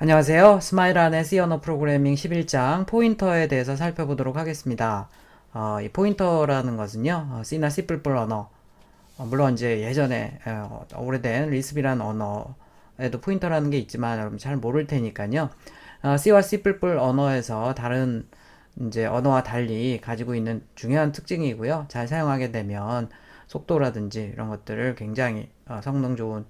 안녕하세요. 스마일안의 C 언어 프로그래밍 11장 포인터에 대해서 살펴보도록 하겠습니다. 이 포인터라는 것은요, C나 C++ 언어, 물론 이제 예전에 오래된 리스비라는 언어에도 포인터라는 게 있지만 여러분 잘 모를 테니까요. C와 C++ 언어에서 다른 이제 언어와 달리 가지고 있는 중요한 특징이고요. 잘 사용하게 되면 속도라든지 이런 것들을 굉장히 성능 좋은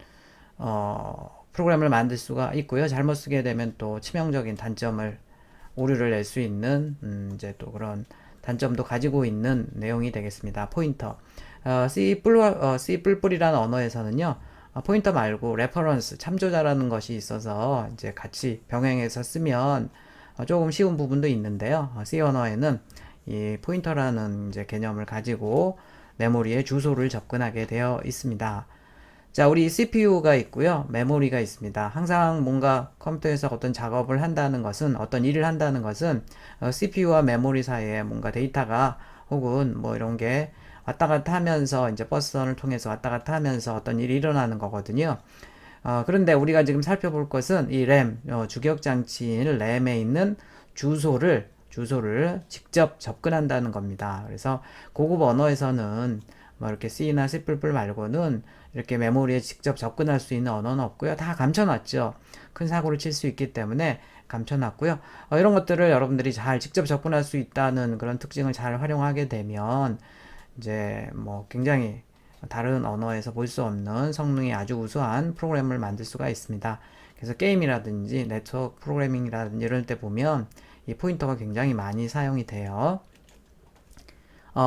프로그램을 만들 수가 있고요. 잘못 쓰게 되면 또 치명적인 단점을 오류를 낼 수 있는 이제 또 그런 단점도 가지고 있는 내용이 되겠습니다. 포인터. C++이라는 언어에서는요. 포인터 말고 레퍼런스, 참조자라는 것이 있어서 이제 같이 병행해서 쓰면 조금 쉬운 부분도 있는데요. C 언어에는 이 포인터라는 이제 개념을 가지고 메모리에 주소를 접근하게 되어 있습니다. 자, 우리 CPU가 있고요. 메모리가 있습니다. 항상 뭔가 컴퓨터에서 어떤 작업을 한다는 것은, 어떤 일을 한다는 것은 CPU와 메모리 사이에 뭔가 데이터가 혹은 뭐 이런 게 왔다 갔다 하면서 이제 버스선을 통해서 왔다 갔다 하면서 어떤 일이 일어나는 거거든요. 그런데 우리가 지금 살펴볼 것은 이 램, 주기억 장치인 램에 있는 주소를 직접 접근한다는 겁니다. 그래서 고급 언어에서는 뭐 이렇게 C나 C++ 말고는 이렇게 메모리에 직접 접근할 수 있는 언어는 없고요. 다 감춰놨죠. 큰 사고를 칠 수 있기 때문에 감춰놨고요. 이런 것들을 여러분들이 잘 직접 접근할 수 있다는 그런 특징을 잘 활용하게 되면 이제 뭐 굉장히 다른 언어에서 볼 수 없는 성능이 아주 우수한 프로그램을 만들 수가 있습니다. 그래서 게임이라든지 네트워크 프로그래밍이라든지 이럴 때 보면 이 포인터가 굉장히 많이 사용이 돼요.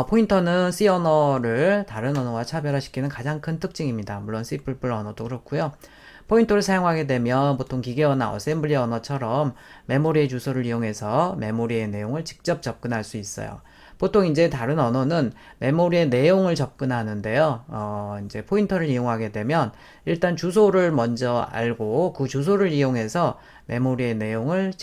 포인터는 C 언어를 다른 언어와 차별화시키는 가장 큰 특징입니다. 물론 C++ 언어도 그렇고요. 포인터를 사용하게 되면 보통 기계 언어, 어셈블리 언어처럼 메모리의 주소를 이용해서 메모리의 내용을 직접 접근할 수 있어요. 보통 이제 다른 언어는 메모리의 내용을 접근하는데요. 이제 포인터를 이용하게 되면 일단 주소를 먼저 알고 그 주소를 이용해서 메모리의 내용을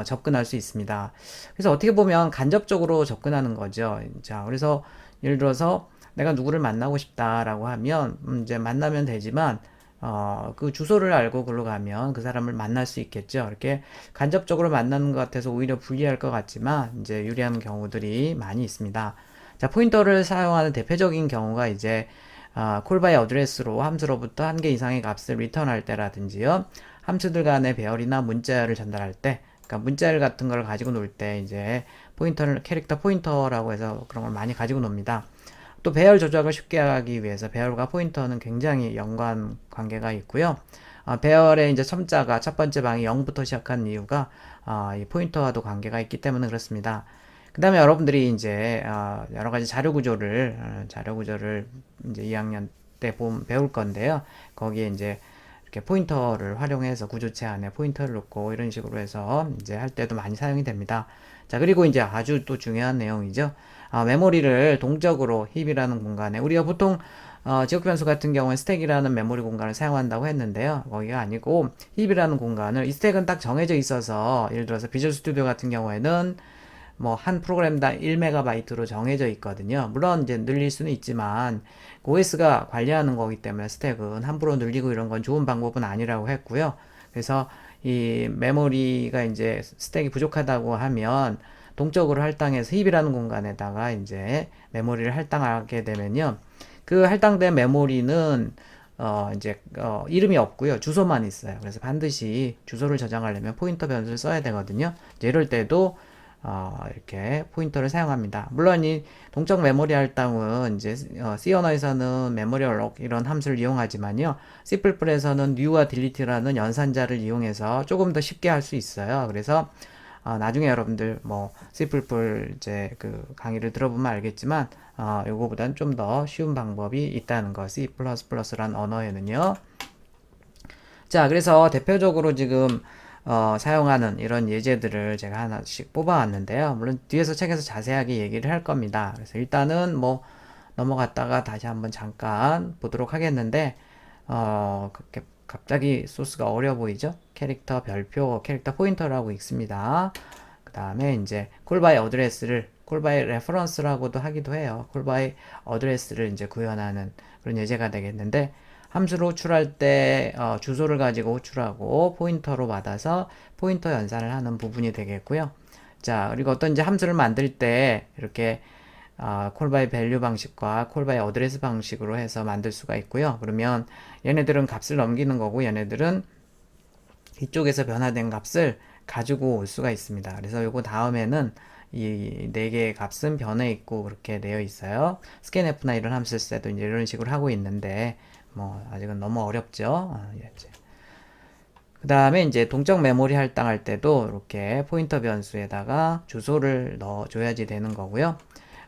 접근할 수 있습니다. 그래서 어떻게 보면 간접적으로 접근하는 거죠. 자, 그래서 예를 들어서 내가 누구를 만나고 싶다라고 하면 이제 만나면 되지만 그 주소를 알고 글로 가면 그 사람을 만날 수 있겠죠. 이렇게 간접적으로 만나는 것 같아서 오히려 불리할 것 같지만 이제 유리한 경우들이 많이 있습니다. 자, 포인터를 사용하는 대표적인 경우가 이제 콜바이 어드레스로 함수로부터 한 개 이상의 값을 리턴할 때라든지요. 함수들 간의 배열이나 문자를 전달할 때, 그러니까 문자열 같은 걸 가지고 놀 때 이제 포인터를 캐릭터 포인터라고 해서 그런 걸 많이 가지고 놉니다. 또 배열 조작을 쉽게 하기 위해서 배열과 포인터는 굉장히 연관 관계가 있고요. 배열의 이제 첨자가 첫 번째 방이 0부터 시작한 이유가 이 포인터와도 관계가 있기 때문에 그렇습니다. 그 다음에 여러분들이 이제 여러 가지 자료 구조를 이제 2학년 때 배울 건데요. 거기에 이제 이렇게 포인터를 활용해서 구조체 안에 포인터를 넣고 이런 식으로 해서 이제 할 때도 많이 사용이 됩니다. 자, 그리고 이제 아주 또 중요한 내용이죠. 메모리를 동적으로 힙이라는 공간에 우리가 보통 지역 변수 같은 경우에 스택이라는 메모리 공간을 사용한다고 했는데요. 거기가 아니고 힙이라는 공간을 이 스택은 딱 정해져 있어서 예를 들어서 비주얼 스튜디오 같은 경우에는 뭐 한 프로그램당 1MB로 정해져 있거든요. 물론 이제 늘릴 수는 있지만 OS가 관리하는 거기 때문에 스택은 함부로 늘리고 이런 건 좋은 방법은 아니라고 했고요. 그래서 이 메모리가 이제 스택이 부족하다고 하면 동적으로 할당해서 힙이라는 공간에다가 이제 메모리를 할당하게 되면요. 그 할당된 메모리는 이름이 없고요. 주소만 있어요. 그래서 반드시 주소를 저장하려면 포인터 변수를 써야 되거든요. 이럴 때도 이렇게 포인터를 사용합니다. 물론 이 동적 메모리 할당은 이제 C 언어에서는 메모리 얼록 이런 함수를 이용하지만요. C++에서는 new와 delete라는 연산자를 이용해서 조금 더 쉽게 할 수 있어요. 그래서 나중에 여러분들 뭐 C++ 이제 그 강의를 들어보면 알겠지만 요거보다는 좀 더 쉬운 방법이 있다는 거 C++란 언어에는요. 자, 그래서 대표적으로 지금 사용하는 이런 예제들을 제가 하나씩 뽑아왔는데요. 물론 뒤에서 책에서 자세하게 얘기를 할 겁니다. 그래서 일단은 뭐 넘어갔다가 다시 한번 잠깐 보도록 하겠는데, 그렇게 갑자기 소스가 어려 보이죠? 캐릭터 별표, 캐릭터 포인터라고 있습니다. 그 다음에 이제 콜바이 어드레스를 콜바이 레퍼런스라고도 하기도 해요. 콜바이 어드레스를 이제 구현하는 그런 예제가 되겠는데, 함수를 호출할 때 주소를 가지고 호출하고 포인터로 받아서 포인터 연산을 하는 부분이 되겠고요. 자, 그리고 어떤 이제 함수를 만들 때 이렇게 콜바이 밸류 방식과 콜바이 어드레스 방식으로 해서 만들 수가 있고요. 그러면 얘네들은 값을 넘기는 거고 얘네들은 이쪽에서 변화된 값을 가지고 올 수가 있습니다. 그래서 요거 다음에는 이 네 개의 값은 변해 있고 그렇게 되어 있어요. 스캔F나 이런 함수 쓸 때도 이제 이런 식으로 하고 있는데 뭐 아직은 너무 어렵죠. 그 다음에 이제 동적 메모리 할당할 때도 이렇게 포인터 변수에다가 주소를 넣어줘야지 되는 거고요.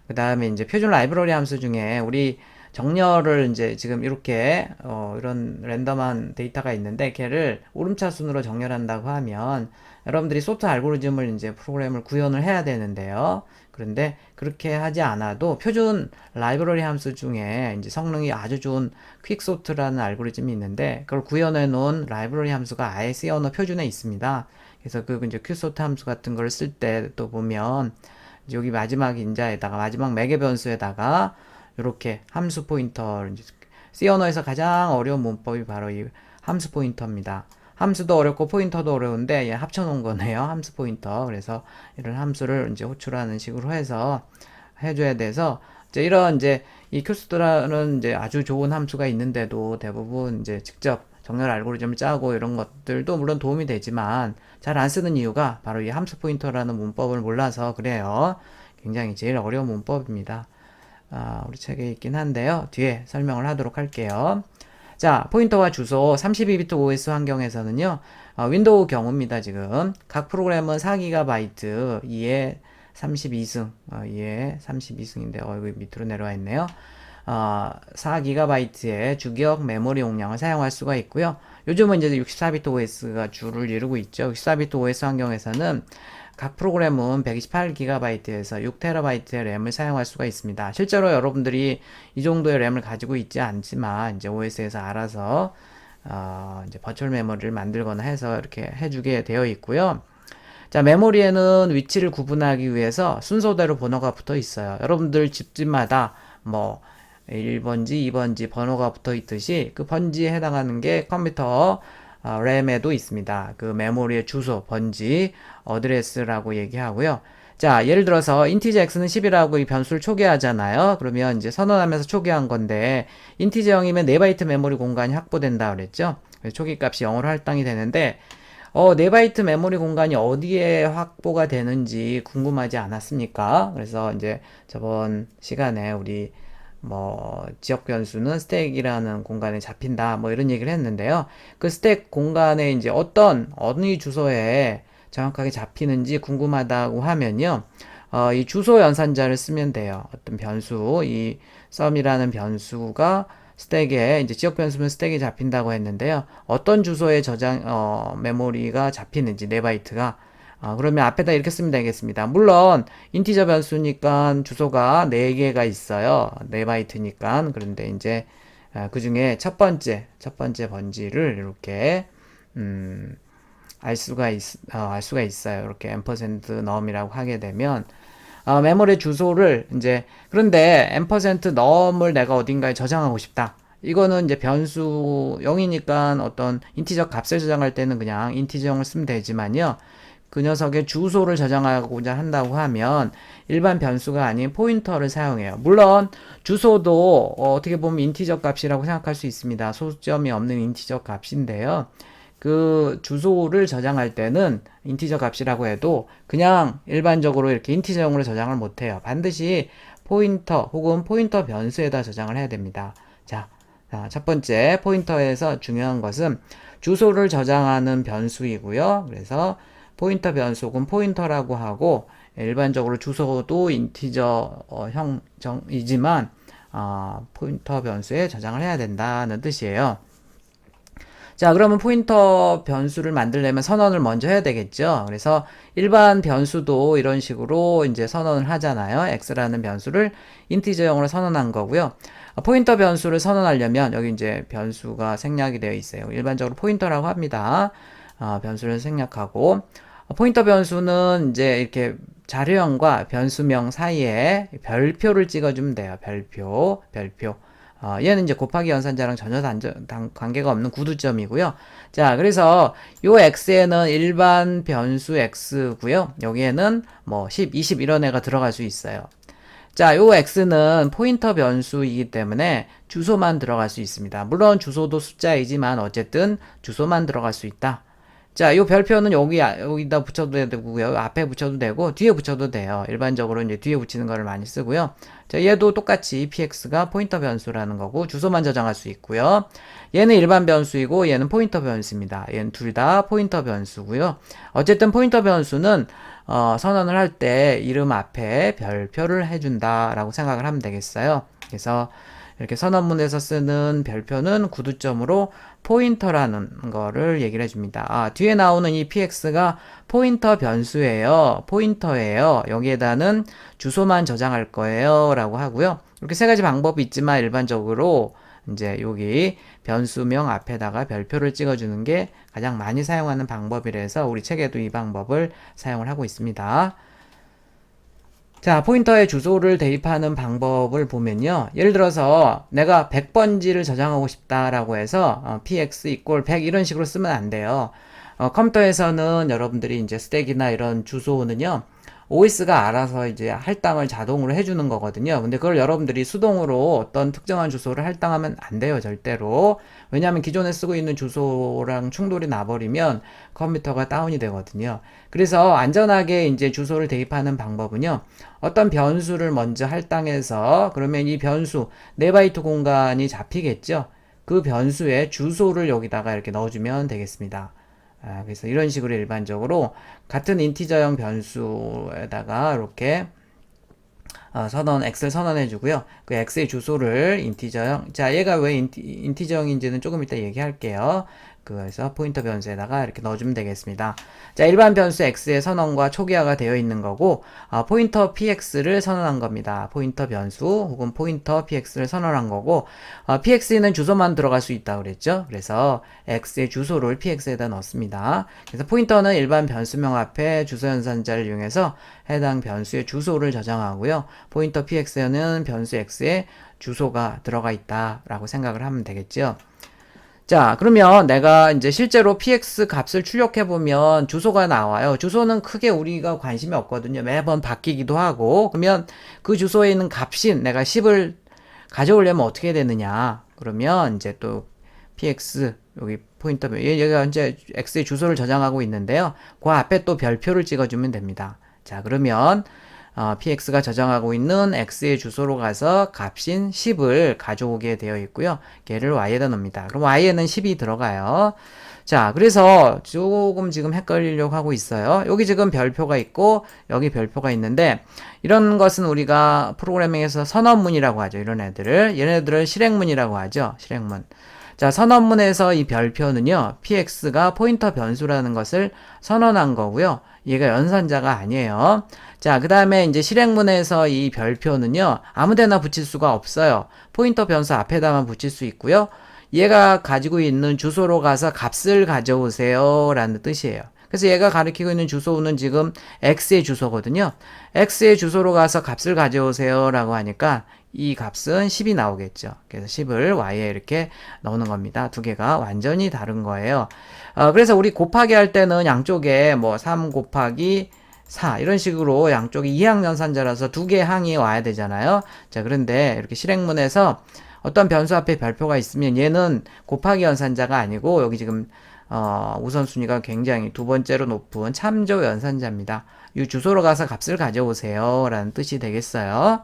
그 다음에 이제 표준 라이브러리 함수 중에 우리 정렬을 이제 지금 이렇게 이런 랜덤한 데이터가 있는데 걔를 오름차 순으로 정렬한다고 하면 여러분들이 소트 알고리즘을 이제 프로그램을 구현을 해야 되는데요. 그런데 그렇게 하지 않아도 표준 라이브러리 함수 중에 이제 성능이 아주 좋은 퀵소트라는 알고리즘이 있는데 그걸 구현해 놓은 라이브러리 함수가 아예 C 언어 표준에 있습니다. 그래서 그 이제 퀵소트 함수 같은 걸 쓸 때 또 보면 여기 마지막 인자에다가 마지막 매개 변수에다가 이렇게 함수 포인터를 C 언어에서 가장 어려운 문법이 바로 이 함수 포인터입니다. 함수도 어렵고 포인터도 어려운데 얘 합쳐놓은 거네요. 함수 포인터. 그래서 이런 함수를 이제 호출하는 식으로 해서 해줘야 돼서 이제 이런 이제 이 큐스트라는 이제 아주 좋은 함수가 있는데도 대부분 이제 직접 정렬 알고리즘을 짜고 이런 것들도 물론 도움이 되지만 잘 안 쓰는 이유가 바로 이 함수 포인터라는 문법을 몰라서 그래요. 굉장히 제일 어려운 문법입니다. 우리 책에 있긴 한데요. 뒤에 설명을 하도록 할게요. 자, 포인터와 주소 32비트 OS 환경에서는요. 윈도우 경우입니다. 지금 각 프로그램은 4GB 2에 32승 2에 32승인데 여기 밑으로 내려와 있네요. 4GB의 주기억 메모리 용량을 사용할 수가 있고요. 요즘은 이제 64비트 OS가 주를 이루고 있죠. 64비트 OS 환경에서는 각 프로그램은 128GB에서 6TB의 램을 사용할 수가 있습니다. 실제로 여러분들이 이 정도의 램을 가지고 있지 않지만 이제 OS에서 알아서 이제 버추얼 메모리를 만들거나 해서 이렇게 해주게 되어 있고요. 자, 메모리에는 위치를 구분하기 위해서 순서대로 번호가 붙어 있어요. 여러분들 집집마다 뭐 1번지, 2번지 번호가 붙어 있듯이 그 번지에 해당하는 게 컴퓨터 램에도 있습니다. 그 메모리의 주소, 번지, 어드레스라고 얘기하고요. 자, 예를 들어서 인티저 x는 10이라고 이 변수를 초기화하잖아요. 그러면 이제 선언하면서 초기화한 건데 인티저 0이면 4바이트 메모리 공간이 확보된다 그랬죠. 그래서 초기 값이 0으로 할당이 되는데 4바이트 메모리 공간이 어디에 확보가 되는지 궁금하지 않았습니까? 그래서 이제 저번 시간에 우리 뭐 지역 변수는 스택이라는 공간에 잡힌다 뭐 이런 얘기를 했는데요. 그 스택 공간에 이제 어느 주소에 정확하게 잡히는지 궁금하다고 하면요. 이 주소 연산자를 쓰면 돼요. 어떤 변수, 이 sum이라는 변수가 스택에 이제 지역 변수면 스택에 잡힌다고 했는데요. 어떤 주소에 메모리가 잡히는지 4바이트가 그러면 앞에다 이렇게 쓰면 되겠습니다. 물론 인티저 변수니까 주소가 4개가 있어요. 4바이트니까. 그런데 이제 그 중에 첫 번째 번지를 이렇게 알 수가 있어요. 이렇게 앰퍼센드 num이라고 하게 되면 메모리 주소를 이제 그런데 앰퍼센드 num을 내가 어딘가에 저장하고 싶다. 이거는 이제 변수 0이니까 어떤 인티저 값을 저장할 때는 그냥 인티저 0을 쓰면 되지만요. 그 녀석의 주소를 저장하고자 한다고 하면 일반 변수가 아닌 포인터를 사용해요. 물론 주소도 어떻게 보면 인티저 값이라고 생각할 수 있습니다. 소수점이 없는 인티저 값인데요. 그 주소를 저장할 때는 인티저 값이라고 해도 그냥 일반적으로 이렇게 인티저용으로 저장을 못해요. 반드시 포인터 혹은 포인터 변수에다 저장을 해야 됩니다. 자, 첫 번째 포인터에서 중요한 것은 주소를 저장하는 변수이고요. 그래서 포인터 변수 혹은 포인터라고 하고 일반적으로 주소도 인티저 형이지만 포인터 변수에 저장을 해야 된다는 뜻이에요. 자, 그러면 포인터 변수를 만들려면 선언을 먼저 해야 되겠죠. 그래서 일반 변수도 이런 식으로 이제 선언을 하잖아요. x라는 변수를 인티저형으로 선언한 거고요. 포인터 변수를 선언하려면 여기 이제 변수가 생략이 되어 있어요. 일반적으로 포인터라고 합니다. 변수를 생략하고 포인터 변수는 이제 이렇게 자료형과 변수명 사이에 별표를 찍어주면 돼요. 별표. 얘는 이제 곱하기 연산자랑 전혀 관계가 없는 구두점이고요. 자, 그래서 요 x에는 일반 변수 x고요. 여기에는 뭐 10, 20 이런 애가 들어갈 수 있어요. 자, 요 x는 포인터 변수이기 때문에 주소만 들어갈 수 있습니다. 물론 주소도 숫자이지만 어쨌든 주소만 들어갈 수 있다. 자, 요 별표는 여기다 붙여도 되고요. 앞에 붙여도 되고, 뒤에 붙여도 돼요. 일반적으로 이제 뒤에 붙이는 거를 많이 쓰고요. 자, 얘도 똑같이 px가 포인터 변수라는 거고, 주소만 저장할 수 있고요. 얘는 일반 변수이고, 얘는 포인터 변수입니다. 얘는 둘 다 포인터 변수고요. 어쨌든 포인터 변수는, 선언을 할 때 이름 앞에 별표를 해준다라고 생각을 하면 되겠어요. 그래서, 이렇게 선언문에서 쓰는 별표는 구두점으로 포인터라는 거를 얘기를 해줍니다. 뒤에 나오는 이 px가 포인터 변수예요. 포인터예요. 여기에다는 주소만 저장할 거예요. 라고 하고요. 이렇게 세 가지 방법이 있지만 일반적으로 이제 여기 변수명 앞에다가 별표를 찍어주는 게 가장 많이 사용하는 방법이라서 우리 책에도 이 방법을 사용을 하고 있습니다. 자, 포인터에 주소를 대입하는 방법을 보면요. 예를 들어서 내가 100번지를 저장하고 싶다라고 해서 px = 100 이런 식으로 쓰면 안 돼요. 컴퓨터에서는 여러분들이 이제 스택이나 이런 주소는요. OS가 알아서 이제 할당을 자동으로 해주는 거거든요. 근데 그걸 여러분들이 수동으로 어떤 특정한 주소를 할당하면 안 돼요, 절대로. 왜냐하면 기존에 쓰고 있는 주소랑 충돌이 나버리면 컴퓨터가 다운이 되거든요. 그래서 안전하게 이제 주소를 대입하는 방법은요. 어떤 변수를 먼저 할당해서 그러면 이 변수 4바이트 공간이 잡히겠죠. 그 변수의 주소를 여기다가 이렇게 넣어주면 되겠습니다. 그래서 이런 식으로 일반적으로 같은 인티저형 변수에다가 이렇게 x를 선언해 주고요. 그 x의 주소를 인티저형, 자, 얘가 왜 인티저형인지는 조금 이따 얘기할게요. 그래서 포인터 변수에다가 이렇게 넣어주면 되겠습니다. 자, 일반 변수 x의 선언과 초기화가 되어 있는 거고, 포인터 px를 선언한 겁니다. 포인터 변수 혹은 포인터 px를 선언한 거고, px는 주소만 들어갈 수 있다고 그랬죠. 그래서 x의 주소를 px에다 넣습니다. 그래서 포인터는 일반 변수명 앞에 주소 연산자를 이용해서 해당 변수의 주소를 저장하고요. 포인터 px에는 변수 x의 주소가 들어가 있다라고 생각을 하면 되겠죠. 자, 그러면 내가 이제 실제로 px 값을 출력해보면 주소가 나와요. 주소는 크게 우리가 관심이 없거든요. 매번 바뀌기도 하고. 그러면 그 주소에 있는 값이 내가 10을 가져오려면 어떻게 되느냐. 그러면 이제 또 px, 여기 포인터, 얘가 이제 x의 주소를 저장하고 있는데요. 그 앞에 또 별표를 찍어주면 됩니다. 자, 그러면 px가 저장하고 있는 x의 주소로 가서 값인 10을 가져오게 되어 있고요. 걔를 y에다 넣습니다. 그럼 y에는 10이 들어가요. 자, 그래서 조금 지금 헷갈리려고 하고 있어요. 여기 지금 별표가 있고 여기 별표가 있는데 이런 것은 우리가 프로그래밍에서 선언문이라고 하죠. 이런 애들을. 얘네들을 실행문이라고 하죠. 실행문. 자, 선언문에서 이 별표는요, px가 포인터 변수라는 것을 선언한 거고요. 얘가 연산자가 아니에요. 자, 그 다음에 이제 실행문에서 이 별표는요, 아무데나 붙일 수가 없어요. 포인터 변수 앞에다만 붙일 수 있고요. 얘가 가지고 있는 주소로 가서 값을 가져오세요 라는 뜻이에요. 그래서 얘가 가리키고 있는 주소는 지금 x의 주소거든요. x의 주소로 가서 값을 가져오세요 라고 하니까 이 값은 10이 나오겠죠. 그래서 10을 y에 이렇게 넣는 겁니다. 두 개가 완전히 다른 거예요. 그래서 우리 곱하기 할 때는 양쪽에 뭐 3 곱하기 4 이런 식으로 양쪽이 이항연산자라서 두 개의 항이 와야 되잖아요. 자, 그런데 이렇게 실행문에서 어떤 변수 앞에 별표가 있으면 얘는 곱하기 연산자가 아니고 여기 지금 우선순위가 굉장히 두 번째로 높은 참조 연산자입니다. 이 주소로 가서 값을 가져오세요 라는 뜻이 되겠어요.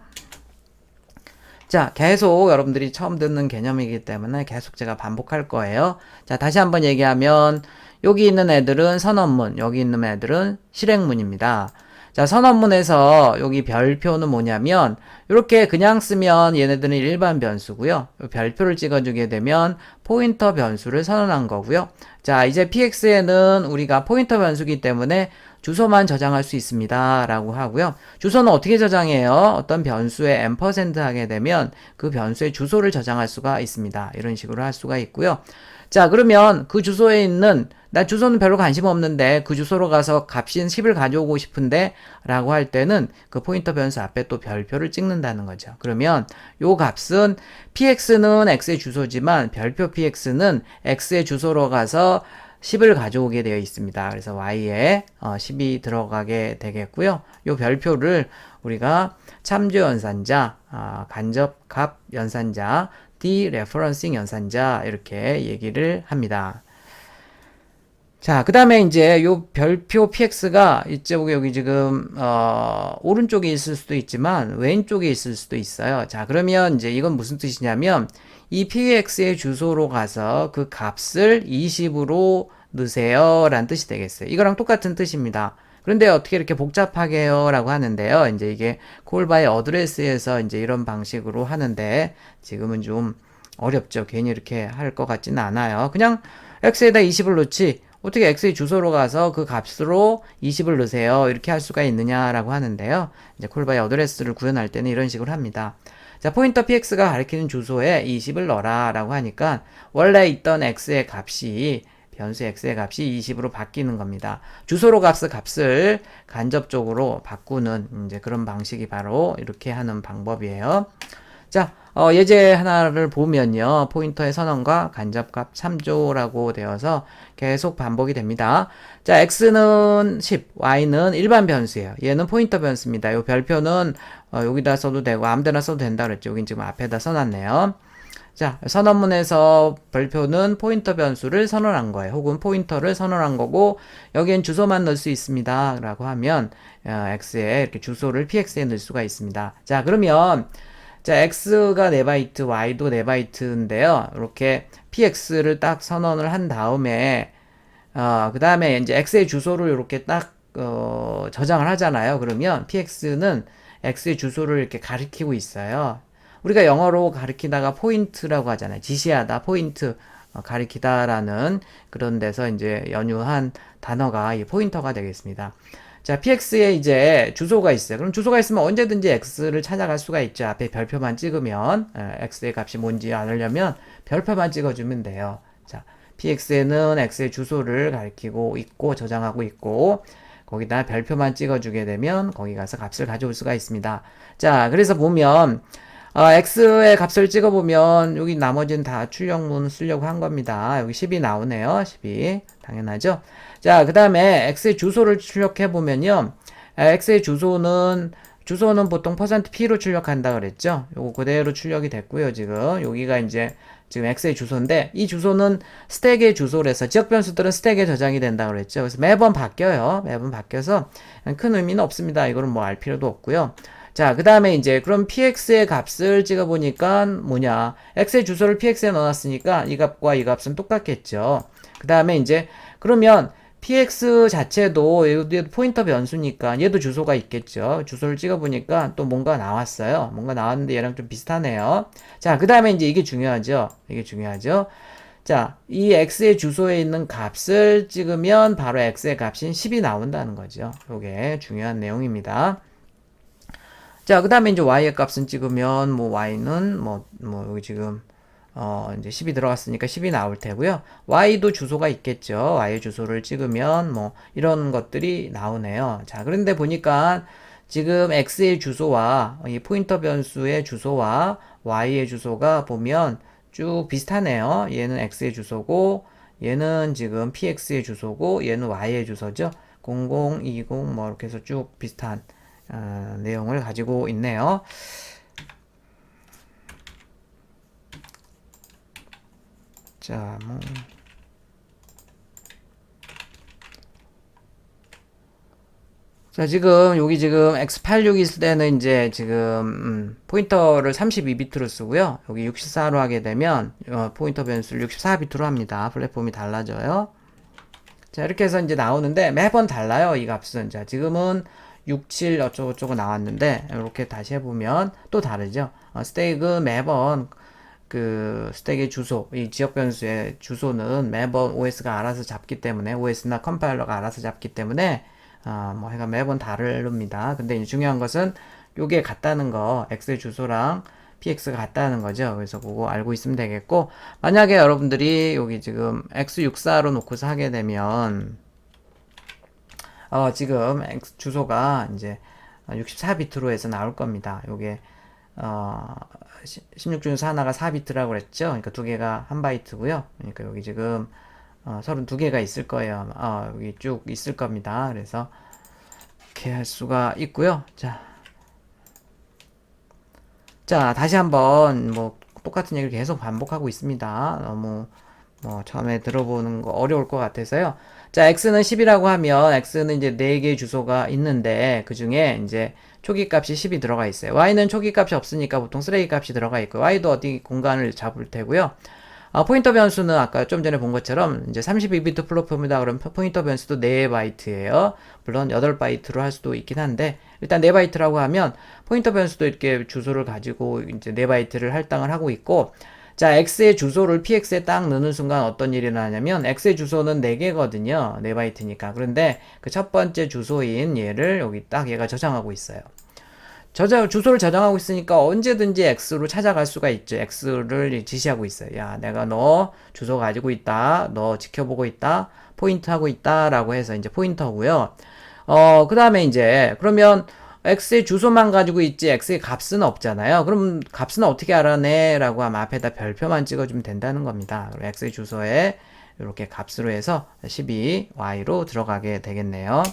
자, 계속 여러분들이 처음 듣는 개념이기 때문에 계속 제가 반복할 거예요. 자, 다시 한번 얘기하면 여기 있는 애들은 선언문, 여기 있는 애들은 실행문입니다. 자, 선언문에서 여기 별표는 뭐냐면 이렇게 그냥 쓰면 얘네들은 일반 변수고요. 별표를 찍어주게 되면 포인터 변수를 선언한 거고요. 자, 이제 px에는 우리가 포인터 변수기 때문에 주소만 저장할 수 있습니다 라고 하고요. 주소는 어떻게 저장해요? 어떤 변수에 앰퍼센드 하게 되면 그 변수의 주소를 저장할 수가 있습니다. 이런 식으로 할 수가 있고요. 자, 그러면 그 주소에 있는, 나 주소는 별로 관심 없는데 그 주소로 가서 값인 10을 가져오고 싶은데 라고 할 때는 그 포인터 변수 앞에 또 별표를 찍는다는 거죠. 그러면 요 값은 px는 x의 주소지만 별표 px는 x의 주소로 가서 10을 가져오게 되어 있습니다. 그래서 y에 10이 들어가게 되겠고요. 요 별표를 우리가 참조 연산자, 간접값 연산자, 디레퍼런싱 연산자 이렇게 얘기를 합니다. 자, 그 다음에 이제 요 별표 px가 이쪽 여기 지금 오른쪽에 있을 수도 있지만 왼쪽에 있을 수도 있어요. 자, 그러면 이제 이건 무슨 뜻이냐면 이 px의 주소로 가서 그 값을 20으로 넣으세요 라는 뜻이 되겠어요. 이거랑 똑같은 뜻입니다. 그런데 어떻게 이렇게 복잡하게 해요? 라고 하는데요. 이제 이게 call by address에서 이제 이런 방식으로 하는데 지금은 좀 어렵죠. 괜히 이렇게 할 것 같지는 않아요. 그냥 x에다 20을 넣지 어떻게 x의 주소로 가서 그 값으로 20을 넣으세요. 이렇게 할 수가 있느냐라고 하는데요. 이제 call by address를 구현할 때는 이런 식으로 합니다. 자, 포인터 px가 가리키는 주소에 20을 넣어라 라고 하니까 원래 있던 x의 값이 변수 x의 값이 20으로 바뀌는 겁니다. 주소로 값을 간접적으로 바꾸는 이제 그런 방식이 바로 이렇게 하는 방법이에요. 자, 예제 하나를 보면요. 포인터의 선언과 간접값 참조라고 되어서 계속 반복이 됩니다. 자, x는 10, y는 일반 변수예요. 얘는 포인터 변수입니다. 이 별표는 여기다 써도 되고 아무데나 써도 된다 그랬죠. 여긴 지금 앞에다 써놨네요. 자, 선언문에서 별표는 포인터 변수를 선언한 거예요. 혹은 포인터를 선언한 거고 여기엔 주소만 넣을 수 있습니다. 라고 하면 x에 이렇게 주소를 px에 넣을 수가 있습니다. 자, 그러면 자, x가 4바이트, y도 4바이트인데요. 이렇게 px를 딱 선언을 한 다음에 그 다음에 이제 x의 주소를 이렇게 딱 저장을 하잖아요. 그러면 px는 x의 주소를 이렇게 가리키고 있어요. 우리가 영어로 가리키다가 포인트라고 하잖아요. 지시하다, 포인트, 가리키다라는 그런 데서 이제 연유한 단어가 이 포인터가 되겠습니다. 자, px에 이제 주소가 있어요. 그럼 주소가 있으면 언제든지 x를 찾아갈 수가 있죠. 앞에 별표만 찍으면, x의 값이 뭔지 알려면 별표만 찍어주면 돼요. 자, px에는 x의 주소를 가리키고 있고, 저장하고 있고, 거기다 별표만 찍어주게 되면 거기 가서 값을 가져올 수가 있습니다. 자, 그래서 보면, x의 값을 찍어보면 여기 나머지는 다 출력문 쓰려고 한 겁니다. 여기 10이 나오네요. 10이. 당연하죠. 자, 그 다음에 x의 주소를 출력해보면요. x의 주소는 보통 %p로 출력한다 그랬죠. 요거 그대로 출력이 됐고요. 지금 여기가 이제 지금 x의 주소인데 이 주소는 스택의 주소라서 지역 변수들은 스택에 저장이 된다 그랬죠. 그래서 매번 바뀌어요. 매번 바뀌어서 큰 의미는 없습니다. 이거는 뭐 알 필요도 없고요. 자, 그 다음에 이제 그럼 px의 값을 찍어보니까 뭐냐, x의 주소를 px에 넣어놨으니까 이 값과 이 값은 똑같겠죠. 그 다음에 이제 그러면 px 자체도 얘도 포인터 변수니까 얘도 주소가 있겠죠. 주소를 찍어보니까 또 뭔가 나왔어요. 뭔가 나왔는데 얘랑 좀 비슷하네요. 자, 그 다음에 이제 이게 중요하죠. 이게 중요하죠. 자, 이 x의 주소에 있는 값을 찍으면 바로 x의 값인 10이 나온다는 거죠. 이게 중요한 내용입니다. 자, 그 다음에 이제 y의 값은 찍으면, 뭐, y는, 여기 지금, 이제 10이 들어갔으니까 10이 나올 테고요. y도 주소가 있겠죠. y의 주소를 찍으면, 뭐, 이런 것들이 나오네요. 자, 그런데 보니까, 지금 x의 주소와, 이 포인터 변수의 주소와 y의 주소가 보면 쭉 비슷하네요. 얘는 x의 주소고, 얘는 지금 px의 주소고, 얘는 y의 주소죠. 00, 20, 뭐, 이렇게 해서 쭉 비슷한, 내용을 가지고 있네요. 자, 뭐. 자, 지금, 여기 지금 x86 있을 때는 이제 지금, 포인터를 32비트로 쓰고요. 여기 64로 하게 되면, 포인터 변수를 64비트로 합니다. 플랫폼이 달라져요. 자, 이렇게 해서 이제 나오는데, 매번 달라요, 이 값은. 자, 지금은 67 어쩌고저쩌고 나왔는데 이렇게 다시 해보면 또 다르죠. 스택은 매번 그 스택의 주소, 이 지역 변수의 주소는 매번 OS가 알아서 잡기 때문에 OS나 컴파일러가 알아서 잡기 때문에 뭐 해가 매번 다릅니다. 근데 중요한 것은 요게 같다는 거, x의 주소랑 px가 같다는 거죠. 그래서 그거 알고 있으면 되겠고, 만약에 여러분들이 여기 지금 x64로 놓고서 하게 되면 지금 x 주소가 이제 64비트로 해서 나올 겁니다. 요게 16 중에서 하나가 4비트라고 그랬죠. 그러니까 두 개가 1바이트고요. 그러니까 여기 지금 32개가 있을 거예요. 여기 쭉 있을 겁니다. 그래서 이렇게 할 수가 있고요. 자, 다시 한번 뭐 똑같은 얘기를 계속 반복하고 있습니다. 너무 뭐 처음에 들어보는 거 어려울 것 같아서요. 자, x는 10이라고 하면 x는 이제 4개의 주소가 있는데 그 중에 이제 초기 값이 10이 들어가 있어요. y는 초기 값이 없으니까 보통 쓰레기 값이 들어가 있고 y도 어디 공간을 잡을 테고요. 포인터 변수는 아까 좀 전에 본 것처럼 이제 32비트 플로프입니다. 그럼 포인터 변수도 4바이트예요. 물론 8바이트로 할 수도 있긴 한데 일단 4바이트라고 하면 포인터 변수도 이렇게 주소를 가지고 이제 4바이트를 할당을 하고 있고, 자, x의 주소를 px에 딱 넣는 순간 어떤 일이 나냐면 x의 주소는 4개거든요. 4바이트니까. 그런데 그 첫 번째 주소인 얘를 여기 딱 얘가 저장하고 있어요. 주소를 저장하고 있으니까 언제든지 x로 찾아갈 수가 있죠. x를 지시하고 있어요. 야, 내가 너 주소 가지고 있다. 너 지켜보고 있다. 포인트 하고 있다. 라고 해서 이제 포인터고요. 그 다음에 이제 그러면 x의 주소만 가지고 있지 x의 값은 없잖아요. 그럼 값은 어떻게 알아내? 라고 하면 앞에다 별표만 찍어주면 된다는 겁니다. 그럼 x의 주소에 이렇게 값으로 해서 12y로 들어가게 되겠네요.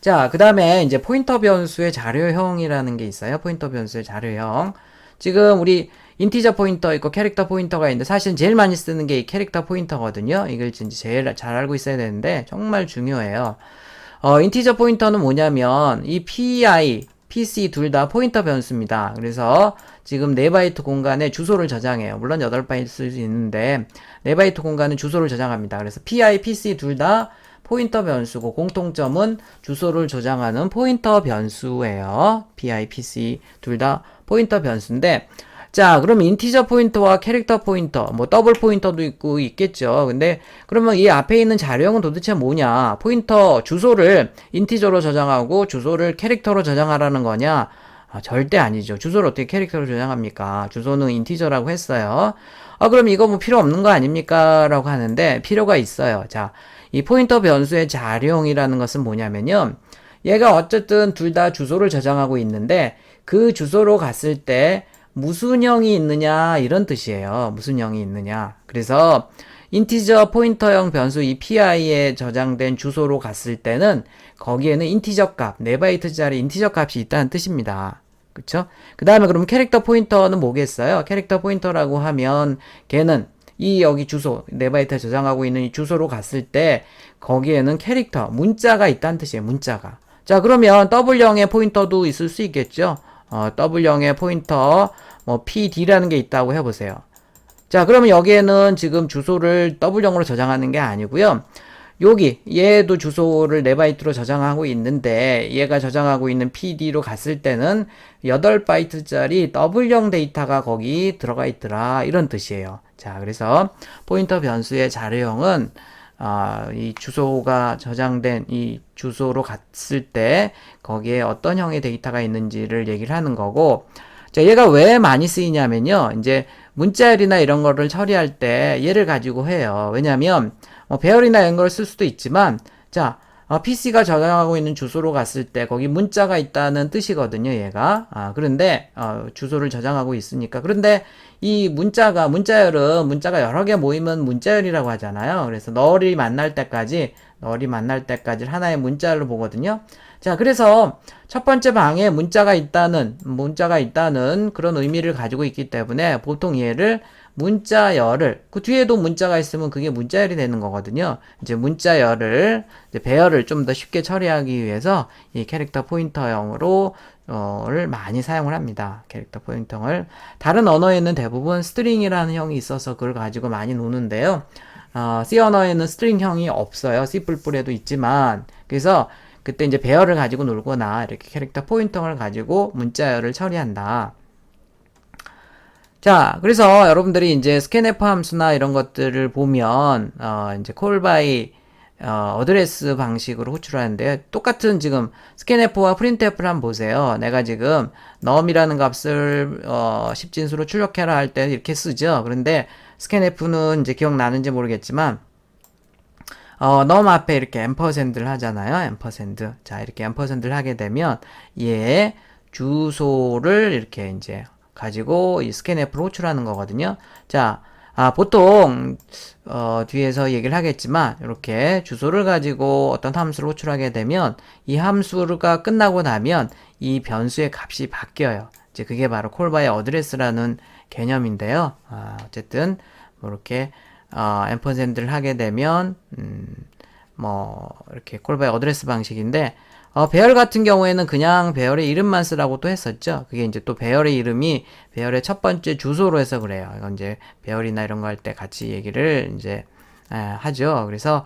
자, 그 다음에 이제 포인터 변수의 자료형이라는 게 있어요. 포인터 변수의 자료형. 지금 우리 인티저 포인터 있고 캐릭터 포인터가 있는데 사실 제일 많이 쓰는 게 이 캐릭터 포인터거든요. 이걸 진짜 제일 잘 알고 있어야 되는데 정말 중요해요. 인티저 포인터는 뭐냐면 이 PI, PC 둘 다 포인터 변수입니다. 그래서 지금 4바이트 공간에 주소를 저장해요. 물론 8바이트 쓸 수 있는데 4바이트 공간은 주소를 저장합니다. 그래서 PI, PC 둘 다 포인터 변수고 공통점은 주소를 저장하는 포인터 변수예요. PI, PC 둘 다 포인터 변수인데, 자, 그럼 인티저 포인터와 캐릭터 포인터, 뭐 더블 포인터도 있고 있겠죠. 근데 그러면 이 앞에 있는 자료형은 도대체 뭐냐? 포인터 주소를 인티저로 저장하고 주소를 캐릭터로 저장하라는 거냐? 절대 아니죠. 주소를 어떻게 캐릭터로 저장합니까? 주소는 인티저라고 했어요. 그럼 이거 뭐 필요 없는 거 아닙니까? 라고 하는데 필요가 있어요. 자, 이 포인터 변수의 자료형이라는 것은 뭐냐면요. 얘가 어쨌든 둘 다 주소를 저장하고 있는데 그 주소로 갔을 때 무슨 형이 있느냐 이런 뜻이에요. 무슨 형이 있느냐. 그래서 인티저 포인터형 변수 이 PI에 저장된 주소로 갔을 때는 거기에는 인티저 값, 4바이트짜리 인티저 값이 있다는 뜻입니다. 그쵸? 그 다음에 그럼 캐릭터 포인터는 뭐겠어요? 캐릭터 포인터라고 하면 걔는 이 여기 주소 4바이트 저장하고 있는 이 주소로 갔을 때 거기에는 캐릭터 문자가 있다는 뜻이에요. 문자가. 자, 그러면 W형의 포인터도 있을 수 있겠죠. W형의 포인터 뭐 PD라는 게 있다고 해보세요. 자, 그러면 여기에는 지금 주소를 W형으로 저장하는 게 아니고요. 여기 얘도 주소를 4바이트로 저장하고 있는데 얘가 저장하고 있는 PD로 갔을 때는 8바이트짜리 W형 데이터가 거기 들어가 있더라 이런 뜻이에요. 자, 그래서 포인터 변수의 자료형은 이 주소가 저장된 이 주소로 갔을 때 거기에 어떤 형의 데이터가 있는지를 얘기를 하는 거고, 자, 얘가 왜 많이 쓰이냐면요. 이제 문자열이나 이런 거를 처리할 때 얘를 가지고 해요. 왜냐면 배열이나 이런 걸 쓸 수도 있지만, 자, PC가 저장하고 있는 주소로 갔을 때 거기 문자가 있다는 뜻이거든요, 얘가. 그런데 주소를 저장하고 있으니까. 그런데 이 문자열은 문자가 여러 개 모이면 문자열이라고 하잖아요. 그래서 널이 만날 때까지 하나의 문자열로 보거든요. 자, 그래서 첫 번째 방에 문자가 있다는 그런 의미를 가지고 있기 때문에 보통 얘를 문자열을, 그 뒤에도 문자가 있으면 그게 문자열이 되는 거거든요. 이제 문자열을, 배열을 좀 더 쉽게 처리하기 위해서 이 캐릭터 포인터형으로 를 많이 사용을 합니다. 캐릭터 포인터를. 다른 언어에는 대부분 스트링이라는 형이 있어서 그걸 가지고 많이 노는데요. C 언어에는 스트링형이 없어요. C++에도 있지만. 그래서 그때 이제 배열을 가지고 놀거나 이렇게 캐릭터 포인터를 가지고 문자열을 처리한다. 자, 그래서 여러분들이 이제 스캔F 함수나 이런 것들을 보면 이제 call by 어드레스 방식으로 호출하는데 똑같은 지금 스캔F와 프린트F를 한번 보세요. 내가 지금 num이라는 값을 10진수로 출력해라 할 때 이렇게 쓰죠. 그런데 스캔F는 이제 기억나는지 모르겠지만 num 앞에 이렇게 앰퍼샌드를 하잖아요. 앰퍼샌드. 자, 이렇게 앰퍼샌드를 하게 되면 얘 주소를 이렇게 이제 가지고 이 스캔F로 호출하는 거거든요. 자, 보통 뒤에서 얘기를 하겠지만 이렇게 주소를 가지고 어떤 함수를 호출하게 되면 이 함수가 끝나고 나면 이 변수의 값이 바뀌어요. 이제 그게 바로 콜바이 어드레스라는 개념인데요. 어쨌든 뭐 이렇게 앰퍼샌드를 하게 되면 뭐 이렇게 콜바이 어드레스 방식인데 배열 같은 경우에는 그냥 배열의 이름만 쓰라고 또 했었죠. 그게 이제 또 배열의 이름이 배열의 첫 번째 주소로 해서 그래요. 이건 이제 배열이나 이런 거 할 때 같이 얘기를 이제 하죠. 그래서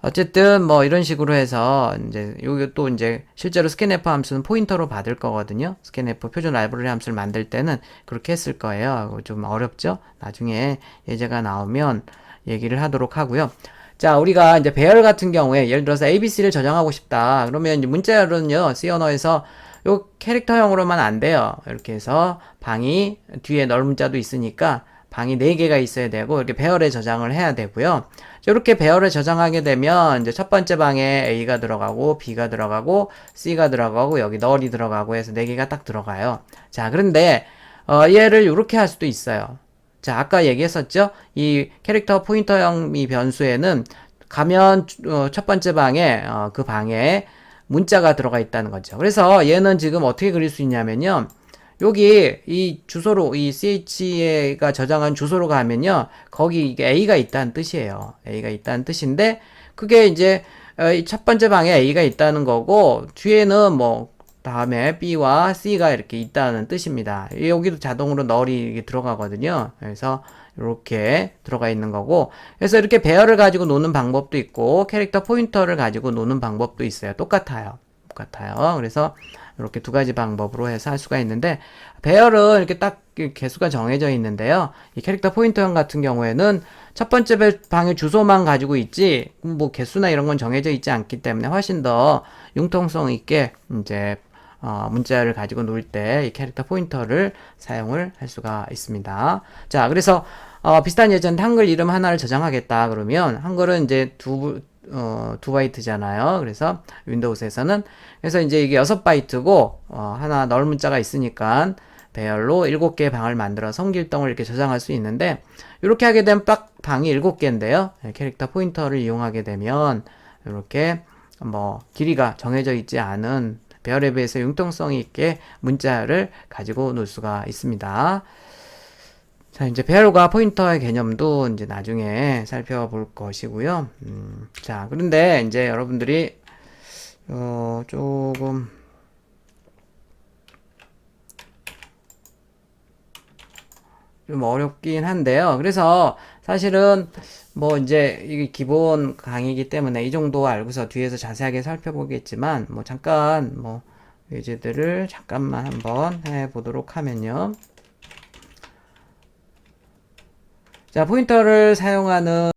어쨌든 뭐 이런 식으로 해서 이제 요게 또 이제 실제로 스캔F 함수는 포인터로 받을 거거든요. 스캔F 표준 라이브러리 함수를 만들 때는 그렇게 했을 거예요. 좀 어렵죠? 나중에 예제가 나오면 얘기를 하도록 하고요. 자, 우리가 이제 배열 같은 경우에 예를 들어서 ABC를 저장하고 싶다. 그러면 이제 문자열은요, C 언어에서 요 캐릭터형으로만 안 돼요. 이렇게 해서 방이 뒤에 널 문자도 있으니까 방이 4개가 있어야 되고 이렇게 배열에 저장을 해야 되고요. 이렇게 배열에 저장하게 되면 이제 첫 번째 방에 A가 들어가고 B가 들어가고 C가 들어가고 여기 널이 들어가고 해서 4개가 딱 들어가요. 자, 그런데 얘를 이렇게 할 수도 있어요. 자, 아까 얘기했었죠? 이 캐릭터 포인터형 이 변수에는 가면 첫 번째 방에 그 방에 문자가 들어가 있다는 거죠. 그래서 얘는 지금 어떻게 그릴 수 있냐면요. 여기 이 주소로 이 ch가 저장한 주소로 가면요. 거기 이게 A가 있다는 뜻이에요. A가 있다는 뜻인데 그게 이제 첫 번째 방에 A가 있다는 거고 뒤에는 뭐 다음에 B와 C가 이렇게 있다는 뜻입니다. 여기도 자동으로 널이 들어가거든요. 그래서 이렇게 들어가 있는 거고 그래서 이렇게 배열을 가지고 노는 방법도 있고 캐릭터 포인터를 가지고 노는 방법도 있어요. 똑같아요. 그래서 이렇게 두 가지 방법으로 해서 할 수가 있는데 배열은 이렇게 딱 개수가 정해져 있는데요. 이 캐릭터 포인터형 같은 경우에는 첫 번째 방의 주소만 가지고 있지 뭐 개수나 이런 건 정해져 있지 않기 때문에 훨씬 더 융통성 있게 이제 문자를 가지고 놀 때 이 캐릭터 포인터를 사용을 할 수가 있습니다. 자, 그래서 비슷한 예제인데 한글 이름 하나를 저장하겠다 그러면 한글은 이제 두 바이트잖아요. 그래서 윈도우즈에서는 그래서 이제 이게 6바이트고 하나 널 문자가 있으니까 배열로 7개의 방을 만들어 성길동을 이렇게 저장할 수 있는데 이렇게 하게 되면 딱 방이 7개인데요. 캐릭터 포인터를 이용하게 되면 이렇게 뭐 길이가 정해져 있지 않은 배열에 비해서 융통성 있게 문자를 가지고 놀 수가 있습니다. 자, 이제 배열과 포인터의 개념도 이제 나중에 살펴볼 것이고요. 자, 그런데 이제 여러분들이 조금 좀 어렵긴 한데요. 그래서 사실은 뭐 이제 이게 기본 강의이기 때문에 이 정도 알고서 뒤에서 자세하게 살펴보겠지만 뭐 잠깐 뭐 예제들을 잠깐만 한번 해보도록 하면요. 자, 포인터를 사용하는